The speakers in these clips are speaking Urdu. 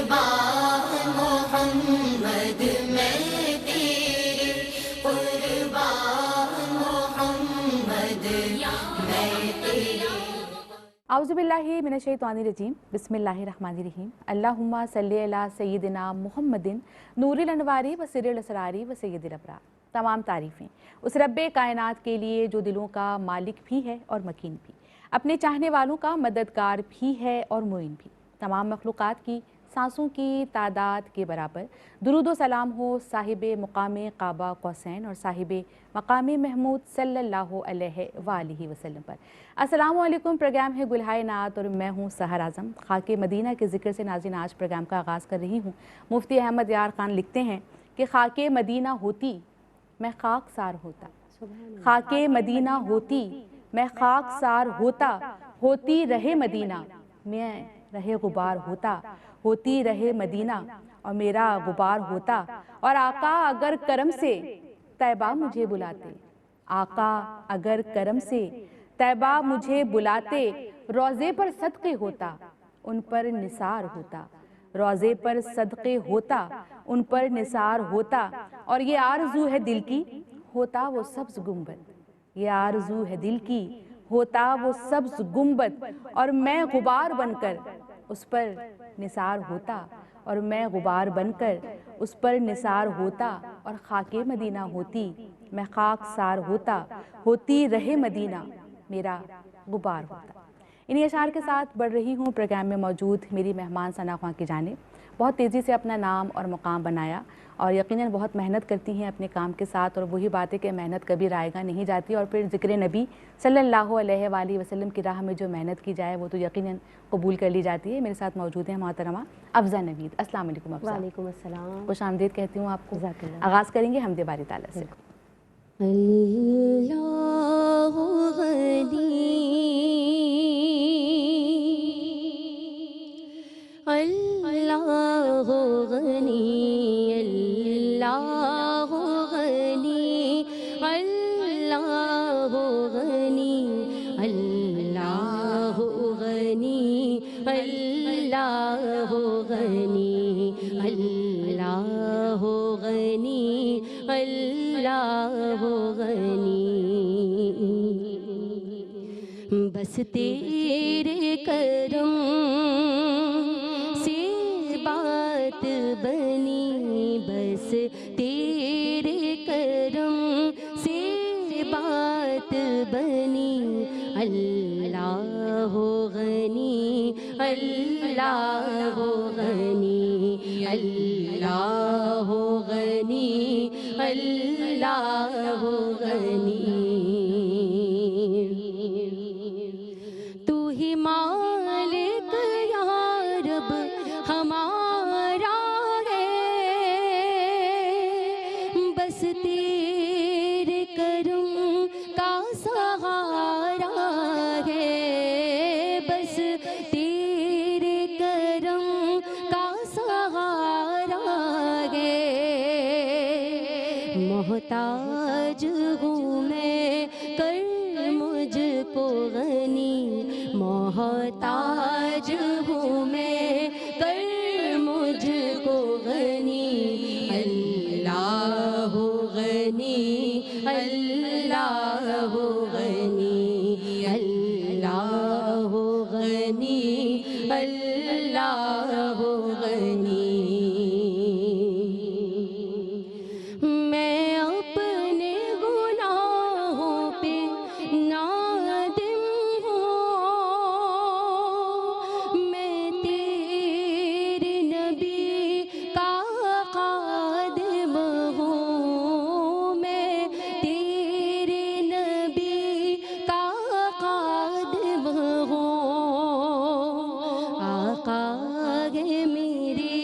قربان محمد میں تیرے، قربان محمد میں تیرے۔ اعوذ باللہ من الشیطان الرجیم، بسم اللہ الرحمن الرحیم۔ اللہم صلی علی سیدنا محمد نور الانوار و سر الاسرار و سید الابرار۔ تمام تعریفیں اس رب کائنات کے لیے جو دلوں کا مالک بھی ہے اور مکین بھی، اپنے چاہنے والوں کا مددگار بھی ہے اور معین بھی۔ تمام مخلوقات کی سانسوں کی تعداد کے برابر درود و سلام ہو صاحب مقام قاب قوسین اور صاحب مقام محمود صلی اللہ علیہ وآلہ وسلم پر۔ السلام علیکم، پروگرام ہے گلہائے نعت اور میں ہوں سحر اعظم۔ خاک مدینہ کے ذکر سے ناظرین آج پروگرام کا آغاز کر رہی ہوں۔ مفتی احمد یار خان لکھتے ہیں کہ خاک مدینہ ہوتی میں خاک سار ہوتا، خاک مدینہ ہوتی میں خاک سار ہوتا، ہوتی رہے مدینہ میں رہے غبار ہوتا، ہوتی رہے مدینہ اور میرا غبار ہوتا۔ اور آقا اگر کرم سے طیبہ مجھے بلاتے، آقا اگر کرم سے طیبہ مجھے بلاتے، روضے پر صدقے ہوتا ان پر نثار ہوتا، روضے پر صدقے ہوتا ان پر نثار ہوتا۔ اور یہ آرزو ہے دل کی ہوتا وہ سبز گنبد، یہ آرزو ہے دل کی ہوتا وہ سبز گنبد، اور میں غبار بن کر اس پر نثار ہوتا، اور میں غبار بن کر اس پر نثار ہوتا۔ اور خاک مدینہ ہوتی میں خاک سار ہوتا، ہوتی رہے مدینہ میرا غبار ہوتا۔ انہی اشعار کے ساتھ بڑھ رہی ہوں پروگرام میں موجود میری مہمان ثنا خواں کی جانب۔ بہت تیزی سے اپنا نام اور مقام بنایا اور یقیناً بہت محنت کرتی ہیں اپنے کام کے ساتھ، اور وہی بات ہے کہ محنت کبھی رائے گاہ نہیں جاتی، اور پھر ذکر نبی صلی اللہ علیہ وآلہ وسلم کی راہ میں جو محنت کی جائے وہ تو یقیناً قبول کر لی جاتی ہے۔ میرے ساتھ موجود ہیں محترمہ افضہ نوید۔ السلام علیکم افضہ۔ وعلیکم السلام، خوش آمدید کہتی ہوں آپ کو۔ آغاز کریں گے حمد باری تعالیٰ سے۔ اللہ غنی، اللہ غنی، اللہ غنی، اللہ غنی، اللہ غنی، اللہ غنی، اللہ غنی، اللہ غنی۔ بس تیرے کرم سے بات بنی، بس تیرے کرم سے بات بنی، اللہ غنی، اللہ غنی، اللہ غنی، اللہ غنی۔ تو ہی مالک یا رب ہمارا ہے، بس تیرے کرم کا سہارا ہے، بس تیرے کرم کا سہارا ہے۔ محتاج ہوں میں کر مجھ کو غنی، محتاج ہوں میں کر مجھ کو غنی، اللہ غنی، اللہ غنی، اللہ غنی، اللہ غنی۔ میں اپنے گناہوں پہ نادم ہوں، میں تیرے نبی کا خادم ہوں، میں تیرے نبی کا خادم ہوں۔ آقا ہے میرے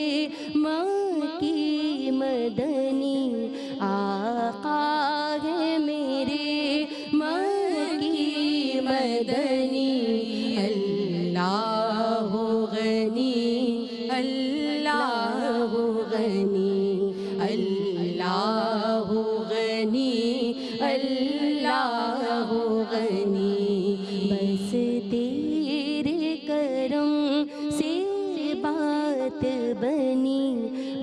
مکی مدنی، آقا ہے میرے مکی مدنی، اللہ غنی، اللہ غنی، اللہ غنی، اللہ غنی۔ بس تیرے کرم سے بات بنی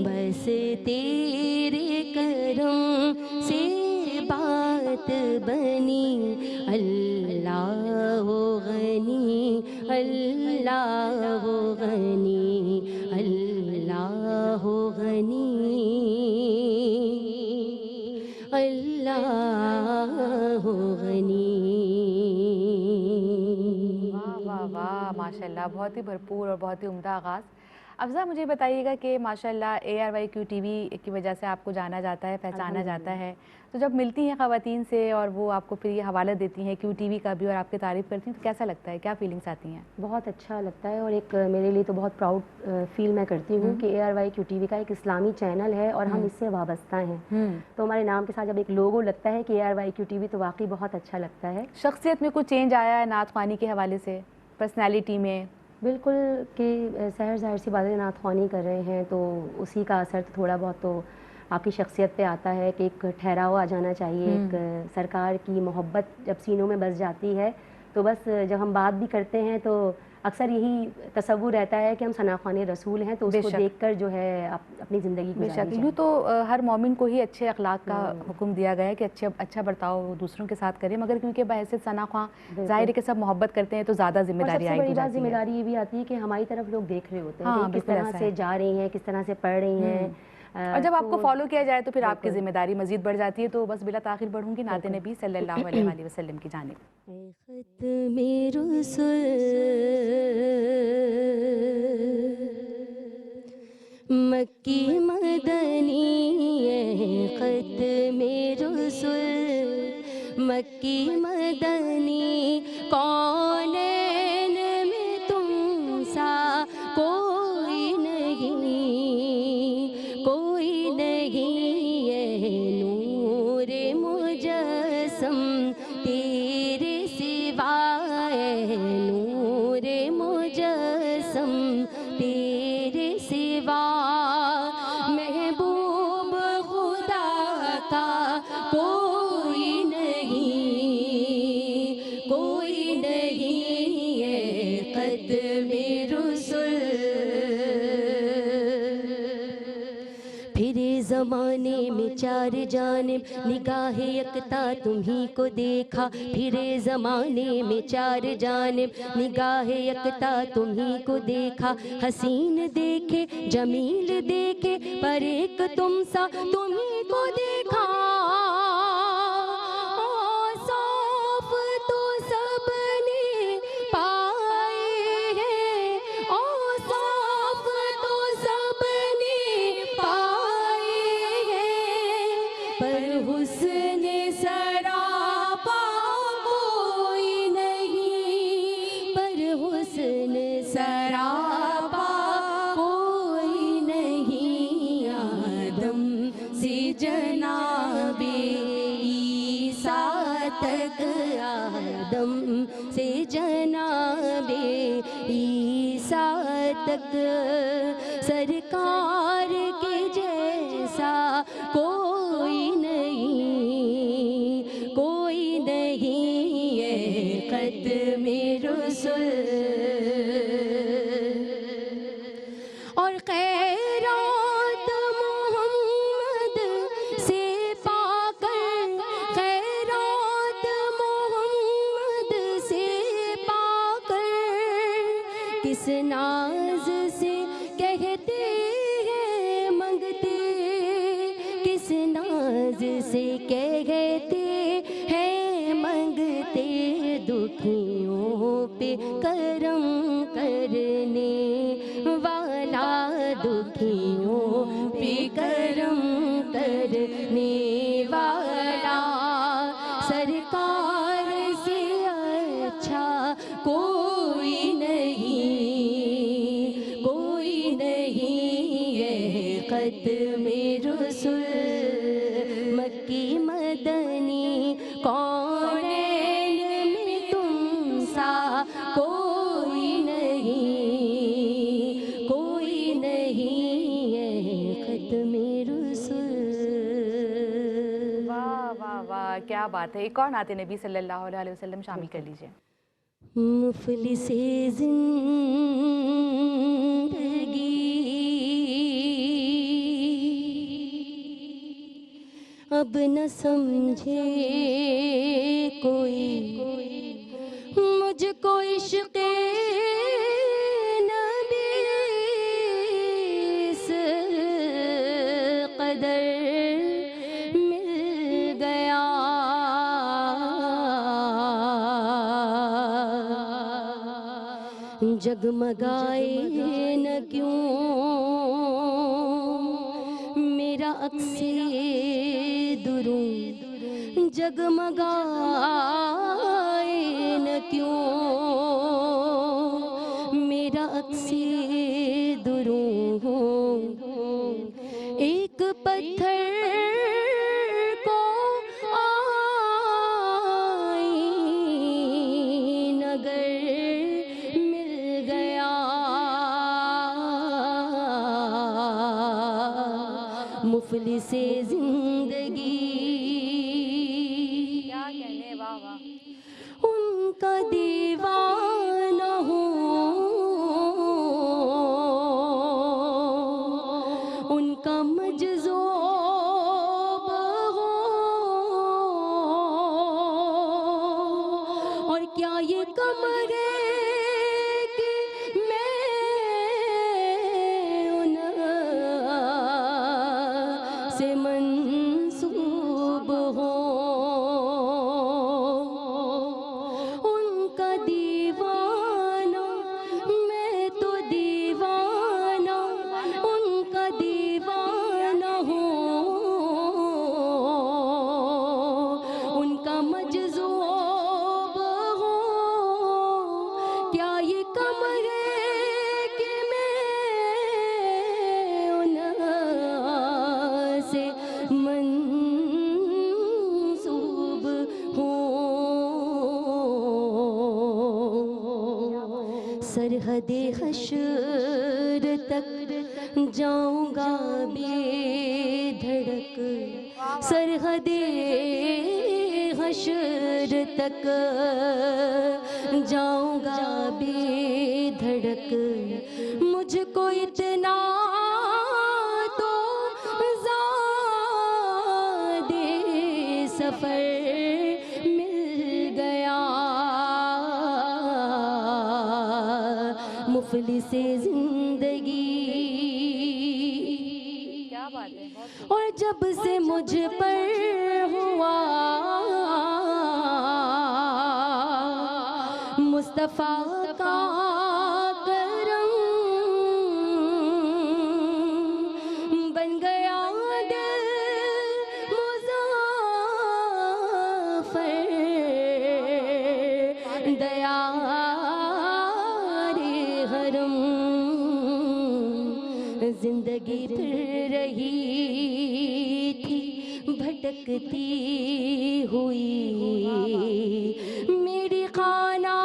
بس تیرے کرم سے بات بنی اللہ غنی اللہ غنی اللہ غنی اللہ غنی. واہ واہ واہ ماشاء اللہ، بہت ہی بھرپور اور بہت ہی عمدہ آغاز. افضا مجھے بتائیے گا کہ ماشاء اللہ ARYQ TV کی وجہ سے آپ کو جانا جاتا ہے، پہچانا جاتا ہے، تو جب ملتی ہیں خواتین سے اور وہ آپ کو پھر یہ حوالہ دیتی ہیں QTV کا بھی اور آپ کی تعریف کرتی ہیں تو کیسا لگتا ہے، کیا فیلنگس آتی ہیں؟ بہت اچھا لگتا ہے اور ایک میرے لیے تو بہت پراؤڈ فیل میں کرتی ہوں کہ ARYQ TV کا ایک اسلامی چینل ہے اور ہم اس سے وابستہ ہیں. تو ہمارے نام کے ساتھ جب ایک لوگو لگتا ہے کہ ARYQ TV تو واقعی بہت اچھا لگتا ہے. شخصیت میں کچھ چینج آیا ہے نعت خوانی کے حوالے سے، پرسنالٹی میں؟ بالکل کہ سحر ظاہر سی بات ہے، نعت خوانی کر رہے ہیں تو اسی کا اثر تھوڑا بہت تو آپ کی شخصیت پہ آتا ہے کہ ایک ٹھہراؤ آ جانا چاہیے. ایک سرکار کی محبت جب سینوں میں بس جاتی ہے تو بس جب ہم بات بھی کرتے ہیں تو اکثر یہی تصور رہتا ہے کہ ہم ثناءخوان رسول ہیں تو اس کو دیکھ کر جو ہے اپنی زندگی گزارنی چاہیے. یوں تو ہر مومن کو ہی اچھے اخلاق کا حکم دیا گیا ہے کہ اچھا برتاؤ دوسروں کے ساتھ کرے، مگر کیونکہ بحیثیت ثناءخواں ظاہر ہے کہ سب محبت کرتے ہیں تو زیادہ ذمہ داری اور سب سے بڑی بات جاتی ہے. ذمہ داری یہ بھی آتی ہے کہ ہماری طرف لوگ دیکھ رہے ہوتے ہیں کہ کس بالکل طرح ایسا سے ہے. جا رہی ہیں، کس طرح سے پڑھ رہی ہیں. اور جب آپ کو فالو کیا جائے تو پھر آپ کی ذمہ داری مزید بڑھ جاتی ہے. تو بس بلا تاخیر بڑھوں گی نعت نبی صلی اللہ علیہ وآلہ وسلم کی جانب. ختم رسل مکی مدنی ختم رسل مکی مدنی کونین میں تم سا کوئی نہیں کوئی نہیں ہے نور مجسم تیرے سوائے نور مجسم تیرے سوا محبوب خدا کا کوئی نہیں ہے ختم رسل. پھر زمانے میں چار جانب نگاہ یکتا تمہیں کو دیکھا پھر زمانے میں چار جانب نگاہ یکتا تمہیں کو دیکھا حسین دیکھے جمیل دیکھے پر ایک تم سا تمہیں کو دیکھا صاف تو سب نے پائے ہیں صاف تو سب نے پائے ہیں پر حسن سراپا کوئی نہیں پر حسن سراپا کوئی نہیں آدم سے جناب عیسیٰ تک آدم سے جناب عیسیٰ تک سرکار کے جیسا کوئی نہیں ہے ختم رسل. اور خیرات محمد سے پا کر خیرات محمد سے پا کر کس ناز سے کہتے ہیں منگتے کس ناز سے کہتے ہیں منگتے دکھیوں پہ کرم کرنے والا دکھیوں پہ کرم کرنے والا سرکار سے اچھا کوئی نہیں ہے ختم رسل مکی مدنی کونین میں تم سا کوئی نہیں ہے ختم رسل. واہ واہ واہ کیا بات ہے. ایک اور نعت نبی صلی اللہ علیہ وسلم شامل کر لیجئے. مفلس زندگی اب نہ سمجھے کوئی مجھ کو عشق نبی اس قدر مل گیا جگمگائے نہ کیوں میرا عکس دروں جگمگائے نہ کیوں میرا عکس دروں ایک پتھر کو آئین اگر مل گیا مفلس زندگی ان کا دیوانہ ہوں ان کا مجذوب ہوں اور کیا یہ کمر کہ میں ان سے منسوب ہوں سرحد حشر تک جاؤں گا بے دھڑک سرحد حشر تک جاؤں گا بے دھڑک مجھ کو اتنا تو زادِ سفر مل گیا مفلس زندگی کیا بات ہے اور جب سے مجھ پر ہوا مصطفیٰ کا کرم بن گیا دل مظفر دیار حرم زندگی پھر رہی تھی بھٹکتی ہوئی میری خانہ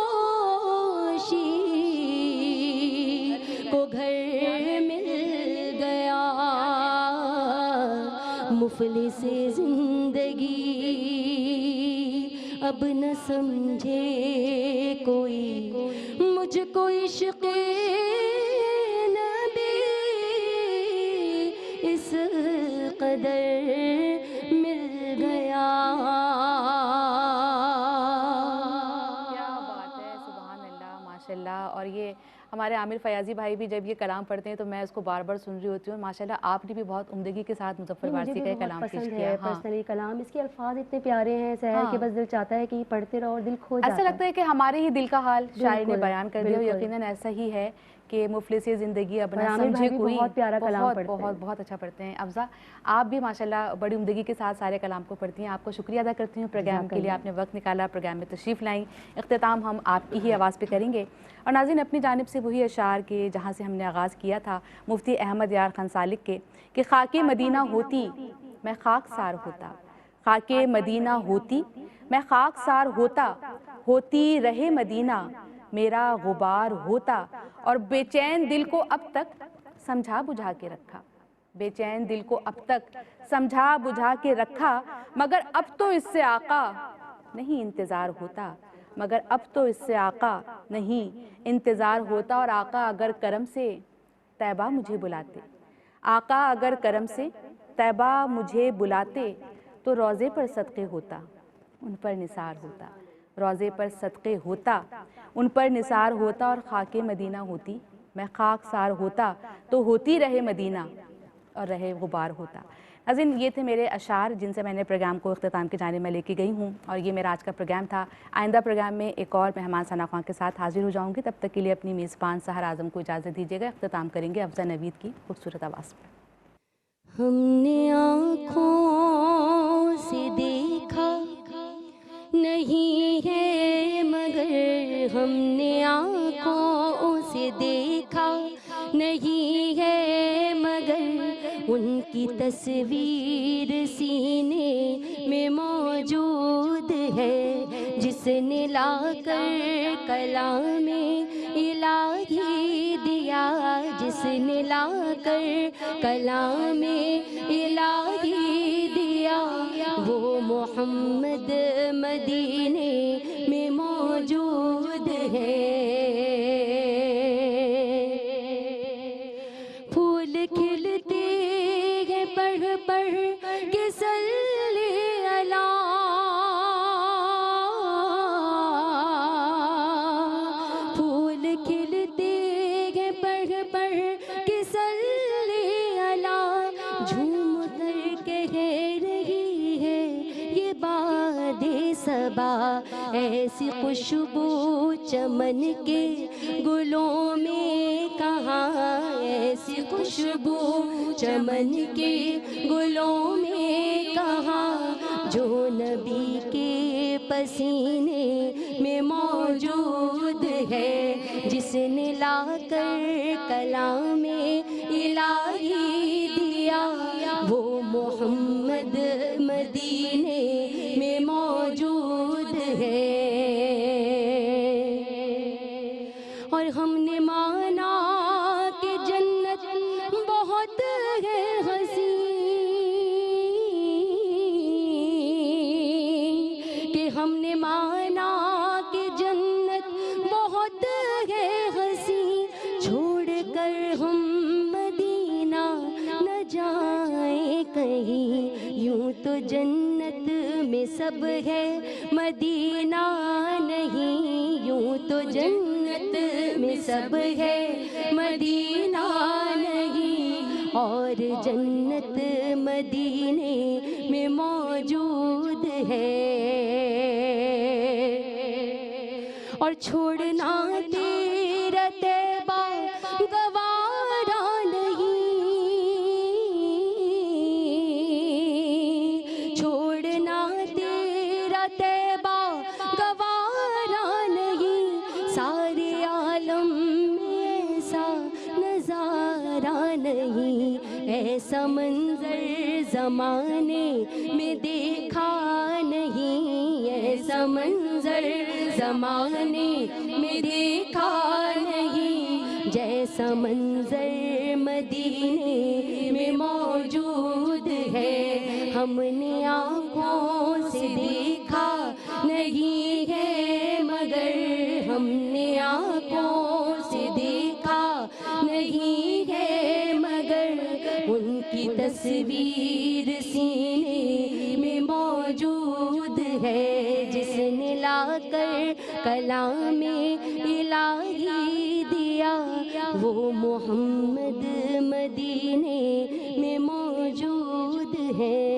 بدوشی کو گھر مل گیا مفلس زندگی اب نہ سمجھے کوئی مجھ کو عشق نبی اس قدر مل گیا کیا بات ہے سبحان اللہ ماشاءاللہ اور یہ ہمارے عامر فیاضی بھائی بھی جب یہ کلام پڑھتے ہیں تو میں اس کو بار بار سن رہی ہوتی ہوں ماشاءاللہ آپ نے بھی بہت عمدگی کے ساتھ مظفر وارثی کا کلام پیش کیا ہے پرسنلی کلام اس کے الفاظ اتنے پیارے ہیں سحر کے بس دل چاہتا ہے کہ پڑھتے رہو اور دل کھو جاتا ہے ایسا لگتا ہے کہ ہمارے ہی دل کا حال شاعر نے بیان کر دیا یقیناً ایسا ہی ہے کہ مفلس زندگی اب نہ سمجھے کوئی بہت پیارا کلام پڑھتے ہیں بہت اچھا پڑھتے ہیں افضا آپ بھی ماشاءاللہ بڑی عمدگی کے ساتھ سارے کلام کو پڑھتی ہیں آپ کو شکریہ ادا کرتی ہوں پروگرام کے لیے آپ نے وقت نکالا پروگرام میں تشریف لائیں اختتام ہم آپ کی ہی آواز پہ کریں گے اور ناظرین اپنی جانب سے وہی اشعار کے جہاں سے ہم نے آغاز کیا تھا مفتی احمد یار خان سالک کے کہ خاک مدینہ ہوتی میں خاک سار ہوتا خاک مدینہ ہوتی میں خاک سار ہوتا ہوتی رہے مدینہ میرا غبار ہوتا اور بے چین دل کو اب تک سمجھا بجھا کے رکھا بے چین دل کو اب تک سمجھا بجھا کے رکھا مگر اب تو اس سے آقا نہیں انتظار ہوتا مگر اب تو اس سے آقا نہیں انتظار ہوتا اور آقا اگر کرم سے طیبہ مجھے بلاتے آقا اگر کرم سے طیبہ مجھے بلاتے تو روضے پر صدقے ہوتا ان پر نثار ہوتا، روضے پر صدقے ہوتا ان پر نثار ہوتا، اور خاک مدینہ ہوتی میں خاک سار ہوتا تو ہوتی رہے مدینہ اور رہے غبار ہوتا۔ ناظرین، یہ تھے میرے اشعار جن سے میں نے پروگرام کو اختتام کی جانب میں لے کے گئی ہوں، اور یہ میرا آج کا پروگرام تھا۔ آئندہ پروگرام میں ایک اور مہمان ثنا خواں کے ساتھ حاضر ہو جاؤں گی، تب تک کے لیے اپنی میزبان سحر اعظم کو اجازت دیجیے گا۔ اختتام کریں گے افضل نوید کی خوبصورت آواز پر۔ ہم نے آنکھوں سے دیکھا نہیں ہے مگر، ہم نے آنکھوں سے دیکھا نہیں ہے مگر، ان کی تصویر سینے میں موجود ہے، جس نے لا کر کلام الہی دیا، جس نے لا کر کلام الہی دیا، وہ محمد مدینے میں موجود ہے۔ پھول کھلتے ہیں پڑھ پڑھ کے صلی اللہ، پھول کھلتے ہیں پڑھ پڑھ کے صلی اللہ، جھوم کر کہہ رہی ہے یہ باد صبا، ایسی خوشبو چمن کے گلوں میں کہاں، ایسی خوشبو چمن کے گلوں میں کہاں، جو نبی کے پسینے میں موجود ہے، جس نے لا کر کلام الہی دیا، وہ محمد مدینے میں موجود ہے۔ اور ہم نے مانا کہ جنت بہت ہے حسین، کہ ہم نے مانا کہ جنت بہت ہے حسین، چھوڑ کر ہم مدینہ نہ جائیں کہیں، یوں تو جنت میں سب ہے مدینہ نہیں، یوں تو جنت میں سب ہے مدینہ نہیں، اور جنت مدینے میں موجود ہے، اور چھوڑنا تیرا طیبہ گوارا نہیں، چھوڑنا تیرا طیبہ گوارا نہیں، سارے عالم میں ایسا نظارہ نہیں، ایسا منظر زمانے میں دیکھا نہیں، ایسا منظر زمانے میں دیکھا نہیں، جیسا منظر مدینے میں موجود ہے، ہم نے آنکھوں سے دیکھا نہیں ہے مگر، ہم نے آنکھوں سے دیکھا نہیں ہے مگر، ان کی تصویر سینے میں موجود ہے، جس نے لا کر کلام الہی دیا، وہ محمد مدینے میں موجود ہے۔